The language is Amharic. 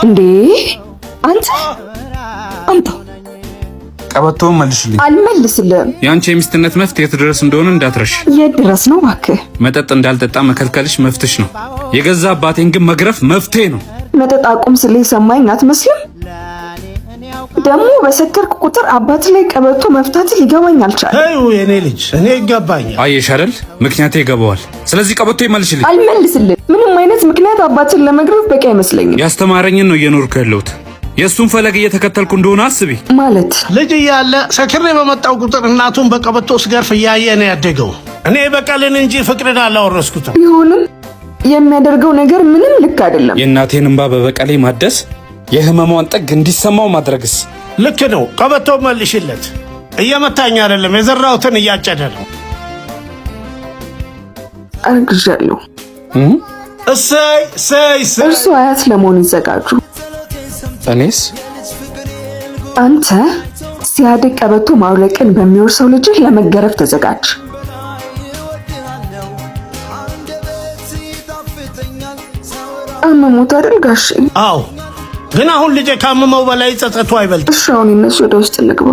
እንዴ አንተ ቀበቶውን መልሽልኝ። አልመልስልህም። ያንቺ የሚስትነት መፍት የት ድረስ እንደሆነ እንዳትረሽ። የት ድረስ ነው እባክህ? መጠጥ እንዳልጠጣ መከልከልሽ መፍትሽ ነው። የገዛ አባቴን ግን መግረፍ መፍቴ ነው። መጠጥ አቁም ስለ ሰማኝ አትመስልም? ደግሞ በሰከርክ ቁጥር አባት ላይ ቀበቶ መፍታት ሊገባኝ አልቻለም። አዩ የኔ ልጅ እኔ ይገባኛል። አየሽ አይደል? ምክንያቴ ይገባዋል። ስለዚህ ቀበቶ ይመልሽልኝ። አልመልስልህም። ምንም አይነት ምክንያት አባትን ለመግረፍ በቂ አይመስለኝም። ያስተማረኝን ነው እየኖርኩ ያለሁት። የሱን ፈለግ እየተከተልኩ እንደሆነ አስቢ። ማለት ልጅ እያለ ሰክሬ በመጣው ቁጥር እናቱን በቀበቶ ስገርፍ እያየ ነው ያደገው። እኔ በቀልን እንጂ ፍቅርን አላወረስኩትም። ቢሆንም የሚያደርገው ነገር ምንም ልክ አይደለም። የእናቴን እንባ በበቀሌ ማደስ፣ የህመሟን ጥግ እንዲሰማው ማድረግስ ልክ ነው። ቀበቶ መልሽለት። እየመታኝ አይደለም፣ የዘራሁትን እያጨደ ነው። አርግዣለሁ። እሰይ እሰይ። እርሱ አያት ለመሆን ይዘጋጁ። እኔስ አንተ ሲያድግ ቀበቶ ማውለቅን በሚወርሰው ልጅህ ለመገረፍ ተዘጋጅ። አመሞት አይደል ጋሼ? አዎ፣ ግን አሁን ልጄ ካመመው በላይ ጸጸቱ አይበልጥ። እሺ አሁን እነሱ ወደ ውስጥ እንግባ።